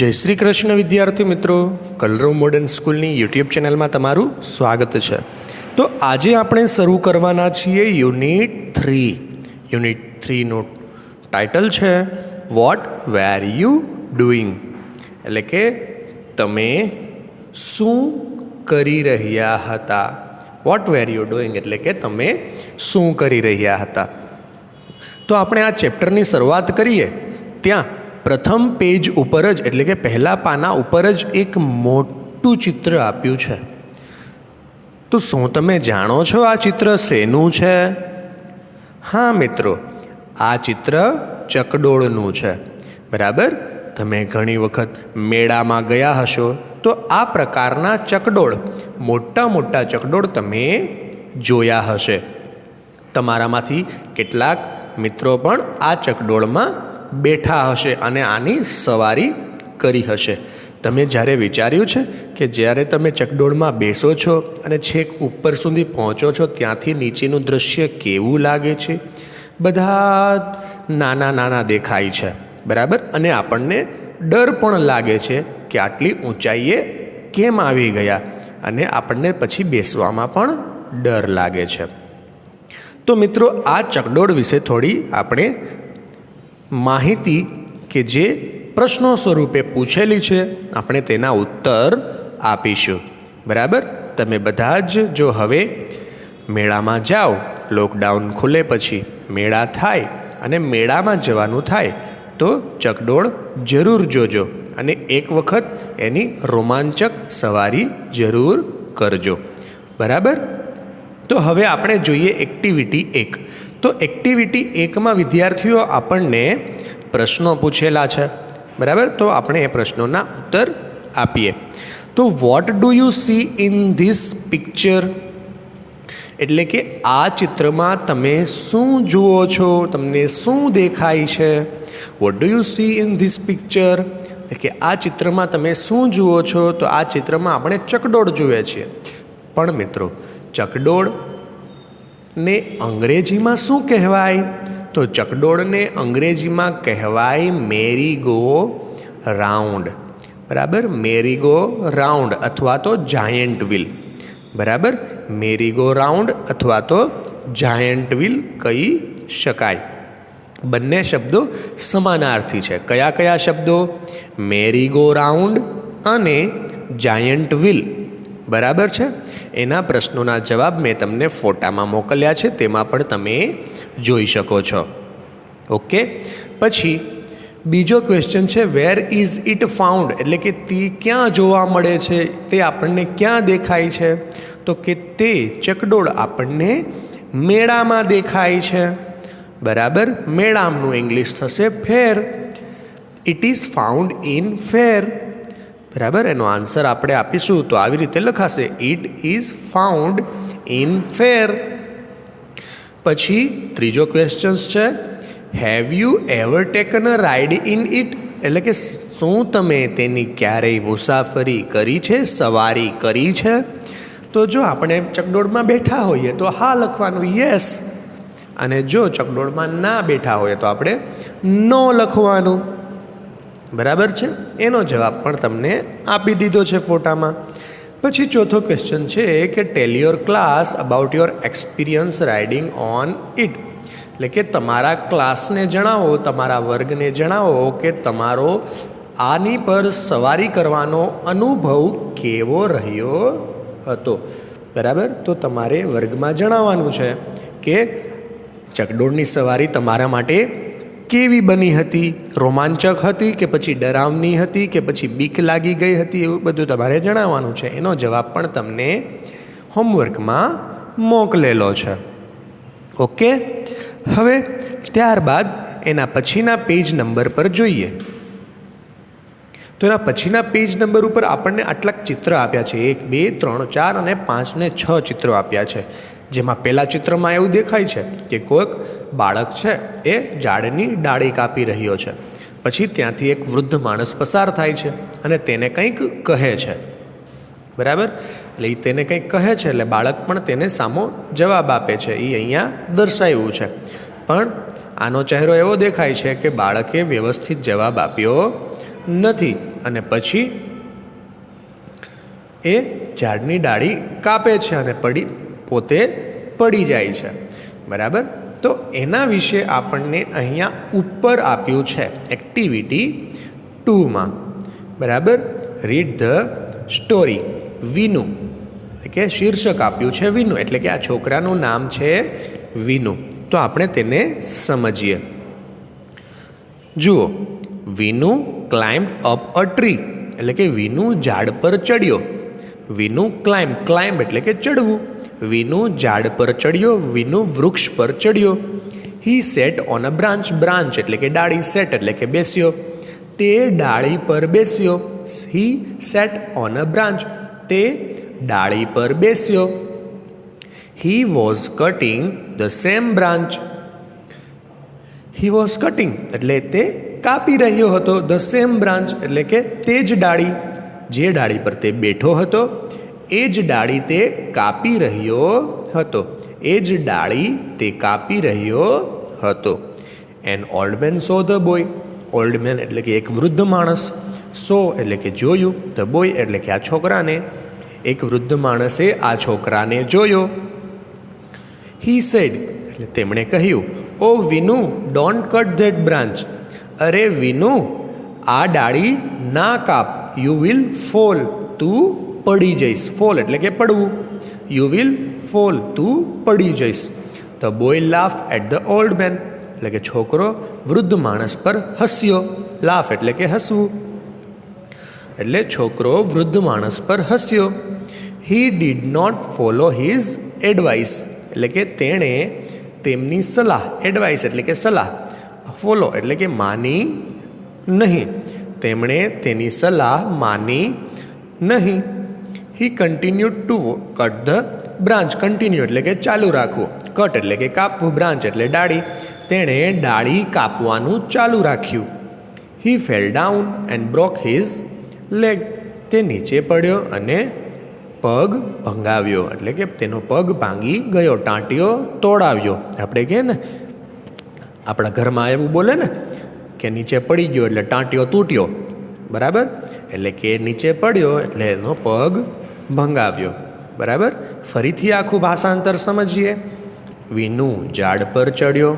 જય શ્રી કૃષ્ણ વિદ્યાર્થી મિત્રો, કલરવ મોડર્ન સ્કૂલની યુટ્યુબ ચેનલમાં તમારું સ્વાગત છે. તો આજે આપણે શરૂ કરવાના છીએ યુનિટ 3. યુનિટ 3નું ટાઇટલ છે વોટ વેર યુ ડુઈંગ, એટલે કે તમે શું કરી રહ્યા હતા. વોટ વેર યુ ડુઈંગ એટલે કે તમે શું કરી રહ્યા હતા. તો આપણે આ ચેપ્ટરની શરૂઆત કરીએ ત્યાં પ્રથમ પેજ ઉપર જ એટલે કે પહેલા પાના ઉપર જ એક મોટું ચિત્ર આપ્યું છે. તો શું તમે જાણો છો આ ચિત્ર શેનું છે? હા મિત્રો, આ ચિત્ર ચકડોળનું છે. બરાબર, તમે ઘણી વખત મેળામાં ગયા હશો તો આ પ્રકારના ચકડોળ, મોટા મોટા ચકડોળ તમે જોયા હશે. તમારામાંથી કેટલાક મિત્રો પણ આ ચકડોળમાં બેઠા હશે અને આની સવારી કરી હશે. તમે જ્યારે વિચાર્યું છે કે જ્યારે તમે ચકડોળમાં બેસો છો અને છેક ઉપર સુધી પહોંચો છો ત્યાંથી નીચેનું દૃશ્ય કેવું લાગે છે? બધા નાના નાના દેખાય છે. બરાબર, અને આપણને ડર પણ લાગે છે કે આટલી ઊંચાઈએ કેમ આવી ગયા, અને આપણને પછી બેસવામાં પણ ડર લાગે છે. તો મિત્રો, આ ચકડોળ વિશે થોડી આપણે માહિતી કે જે પ્રશ્નો સ્વરૂપે પૂછેલી છે આપણે તેના ઉત્તર આપીશું. બરાબર, તમે બધા જ જો હવે મેળામાં જાઓ, લોકડાઉન ખુલે પછી મેળા થાય અને મેળામાં જવાનું થાય તો ચકડોળ જરૂર જોજો અને એક વખત એની રોમાંચક સવારી જરૂર કરજો. બરાબર, તો હવે આપણે જોઈએ એક્ટિવિટી 1. તો એક્ટિવિટી 1માં વિદ્યાર્થીઓ આપણને પ્રશ્નો પૂછેલા છે. બરાબર, તો આપણે એ પ્રશ્નોના ઉત્તર આપીએ. તો what do you C in this picture, એટલે કે આ ચિત્રમાં તમે શું જુઓ છો, તમને શું દેખાય છે? What do you C in this picture એટલે કે આ ચિત્રમાં તમે શું જુઓ છો? તો આ ચિત્રમાં આપણે ચકડોળ જોઈએ છીએ. પણ મિત્રો, ચકડોળ ને અંગ્રેજીમાં શું કહેવાય? તો ચકડોળને અંગ્રેજીમાં કહેવાય મેરીગો રાઉન્ડ. બરાબર, મેરીગો રાઉન્ડ અથવા તો જાયન્ટ વ્હીલ. બરાબર, મેરીગો રાઉન્ડ અથવા તો જાયન્ટ વ્હીલ કહી શકાય. બંને શબ્દો સમાનાર્થી છે. કયા કયા શબ્દો? મેરીગો રાઉન્ડ અને જાયન્ટ વ્હીલ. બરાબર છે. એના પ્રશ્નોના જવાબ મેં તમને ફોટામાં મોકલ્યા છે, તેમાં પણ તમે જોઈ શકો છો. ઓકે, પછી બીજો ક્વેશ્ચન છે વેર ઇઝ ઇટ ફાઉન્ડ, એટલે કે તે ક્યાં જોવા મળે છે, તે આપણને ક્યાં દેખાય છે? તો કે તે ચકડોળ આપણને મેળામાં દેખાય છે. બરાબર, મેળાનું ઇંગ્લિશ થશે ફેર. ઇટ ઇઝ ફાઉન્ડ ઇન ફેર. બરાબર, એનો આન્સર આપણે આપીશું તો આવી રીતે લખાશે, ઇટ ઇઝ ફાઉન્ડ ઇન ફેર. પછી ત્રીજો ક્વેશ્ચન છે have you ever taken a ride in it, એટલે કે શું તમે તેની ક્યારેય મુસાફરી કરી છે, સવારી કરી છે? તો જો આપણે ચકડોળમાં બેઠા હોઈએ તો હા લખવાનું, યસ. અને જો ચકડોળમાં ના બેઠા હોઈએ તો આપણે નો લખવાનું. બરાબર છે, એનો જવાબ પણ તમને આપી દીધો છે ફોટામાં. પછી ચોથો ક્વેશ્ચન છે કે ટેલ your class about your experience riding on it, એટલે કે તમારા ક્લાસને જણાવો, તમારા વર્ગને જણાવો કે તમારો આની પર સવારી કરવાનો અનુભવ કેવો રહ્યો હતો. બરાબર, તો તમારે વર્ગમાં જણાવવાનું છે કે ચકડોળની સવારી તમારા માટે કેવી બની હતી, રોમાંચક હતી કે પછી ડરાવની હતી કે પછી બીક લાગી ગઈ હતી, એવું બધું તમારે જણાવવાનું છે. એનો જવાબ પણ તમને હોમવર્કમાં મોકલેલો છે. ઓકે, હવે ત્યારબાદ એના પછીના પેજ નંબર પર જોઈએ. તો એના પછીના પેજ નંબર ઉપર આપણને આટલાક ચિત્ર આપ્યા છે. 1 2 3 4 અને 5 ને 6 ચિત્રો આપ્યા છે. જેમાં પહેલા ચિત્રમાં એવું દેખાય છે કે કોઈક બાળક છે એ ઝાડની ડાળી કાપી રહ્યો છે. પછી ત્યાંથી એક વૃદ્ધ માણસ પસાર થાય છે અને તેને કંઈક કહે છે. બરાબર, એટલે એ તેને કંઈક કહે છે એટલે બાળક પણ તેને સામો જવાબ આપે છે. એ અહીંયા દર્શાવ્યું છે. પણ આનો ચહેરો એવો દેખાય છે કે બાળકે વ્યવસ્થિત જવાબ આપ્યો નથી અને પછી એ ઝાડની ડાળી કાપે છે અને પોતે પડી જાય છે. બરાબર. તો એના વિશે આપણને અહીંયા ઉપર આપ્યું છે એક્ટિવિટી 2માં. બરાબર. Read the story. વિનુ કે શીર્ષક આપ્યું છે વિનુ, એટલે કે આ છોકરાનું નામ છે વિનુ. તો આપણે તેને સમજીએ. જુઓ, Vinu climb up a tree, એટલે કે વિનુ ઝાડ પર ચડ્યો. વિનુ ક્લાઇમ્બ એટલે કે ચડવું. વિનુ ઝાડ પર ચડ્યો, વિનુ વૃક્ષ પર ચડ્યો. હી સેટ ઓન અ બ્રાન્ચ એટલે કે ડાળી, સેટ એટલે કે બેસ્યો. તે ડાળી પર બેસ્યો. He sat on a branch, તે ડાળી પર બેસ્યો. He was cutting the same branch. He was cutting એટલે તે કાપી રહ્યો હતો. ધ સેમ બ્રાન્ચ એટલે કે તે જ ડાળી, જે ડાળી પર તે બેઠો હતો એ જ ડાળી તે કાપી રહ્યો હતો. એ જ ડાળી તે કાપી રહ્યો હતો. N old man saw the boy. Old man એટલે કે એક વૃદ્ધ માણસ. સો એટલે કે જોયું. ધ બોય એટલે કે આ છોકરાને. એક વૃદ્ધ માણસે આ છોકરાને જોયો. હી સેડ એટલે તેમણે કહ્યું, oh Vinu, don't cut that branch. અરે વિનુ, આ ડાળી ના કાપ. યુ વિલ ફોલ, તું પડી જઈશ. ફોલ એટલે કે પડવું. યુ વિલ ફોલ, તું પડી જઈશ. The boy laugh at the old man એટલે કે છોકરો વૃદ્ધ માણસ પર હસ્યો. લાફ એટલે કે હસવું, એટલે છોકરો વૃદ્ધ માણસ પર હસ્યો. He did not follow his advice એટલે કે તેણે તેમની સલાહ, એડવાઇસ એટલે કે સલાહ, ફોલો એટલે કે માની નહીં. તેમણે તેની સલાહ માની નહીં. He continued to cut the branch. Continue એટલે કે ચાલુ રાખવું. કટ એટલે કે કાપવું. બ્રાન્ચ એટલે ડાળી. તેણે ડાળી કાપવાનું ચાલુ રાખ્યું. He fell down and broke his leg. તે નીચે પડ્યો અને પગ ભંગાવ્યો, એટલે કે તેનો પગ ભાંગી ગયો, ટાંટિયો તોડાવ્યો. આપણે કહે ને, આપણા ઘરમાં એવું બોલે ને કે નીચે પડી ગયો એટલે ટાંટિયો તૂટ્યો. બરાબર. એટલે કે નીચે પડ્યો એટલે એનો પગ ભંગાવ્યો. બરાબર. ફરીથી આખું ભાષાંતર સમજીએ. વિનુ ઝાડ પર ચડ્યો.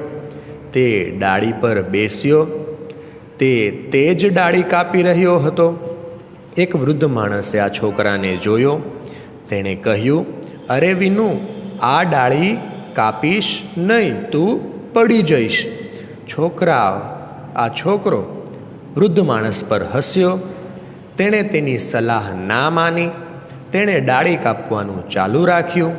તે ડાળી પર બેસ્યો. તે જ ડાળી કાપી રહ્યો હતો. એક વૃદ્ધ માણસે આ છોકરાને જોયો. તેણે કહ્યું, અરે વિનુ, આ ડાળી કાપીશ નહીં, તું પડી જઈશ. આ છોકરો વૃદ્ધ માણસ પર હસ્યો. તેણે તેની સલાહ ના માની. તેણે ડાળી કાપવાનું ચાલુ રાખ્યું.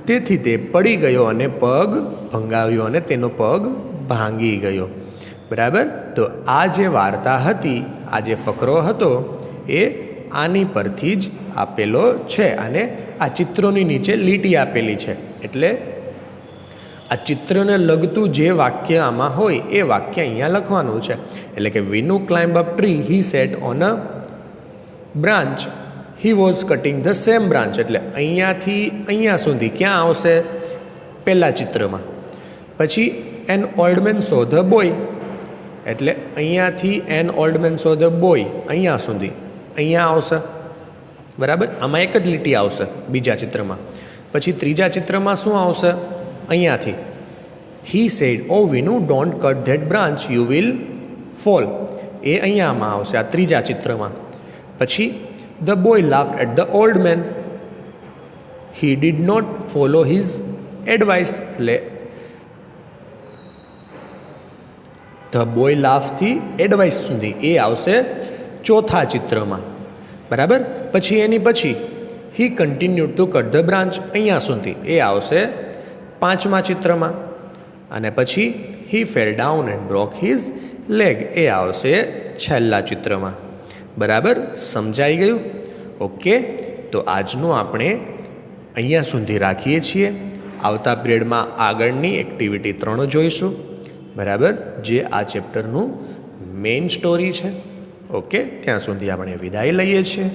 તેથી તે પડી ગયો અને પગ ભંગાવ્યો અને તેનો પગ ભાંગી ગયો. બરાબર. તો આ જે વાર્તા હતી, આ જે ફકરો હતો એ આની પરથી જ આપેલો છે. અને આ ચિત્રોની નીચે લીટી આપેલી છે, એટલે આ ચિત્રને લગતું જે વાક્ય આમાં હોય એ વાક્ય અહીંયા લખવાનું છે. એટલે કે Vinu climb up tree, he sat on a branch, he was cutting the same branch. એટલે અહીંયાથી અહીંયા સુધી ક્યાં આવશે? પહેલા ચિત્રમાં. પછી an old man saw the boy, એટલે અહીંયાથી an old man saw the boy અહીંયા સુધી અહીંયા આવશે. બરાબર. આમાં એક જ લીટી આવશે બીજા ચિત્રમાં. પછી ત્રીજા ચિત્રમાં શું આવશે? અહીંયાથી he said, oh Vinu, don't cut that branch, you will fall. એ અહીંયામાં આવશે, આ ત્રીજા ચિત્રમાં. પછી the boy laughed at the old man, he did not follow his advice. એટલે ધ બોય લાફથી એડવાઇસ સુધી એ આવશે ચોથા ચિત્રમાં. બરાબર. પછી એની પછી he continued to cut the branch, અહીંયા સુધી એ આવશે પાંચમા ચિત્રમાં. અને પછી he fell down and broke his leg, એ આવશે છેલ્લા ચિત્રમાં. બરાબર. સમજાઈ ગયું? ઓકે. તો આજનું આપણે અહીંયા સુધી રાખીએ છીએ. આવતા પિરિયડમાં આગળની એક્ટિવિટી 3 જોઈશું. બરાબર. જે આ ચેપ્ટરનું મેઇન સ્ટોરી છે. ઓકે. ત્યાં સુધી આપણે વિદાય લઈએ છીએ.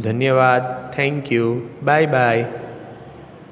ધન્યવાદ. Thank you. Bye bye.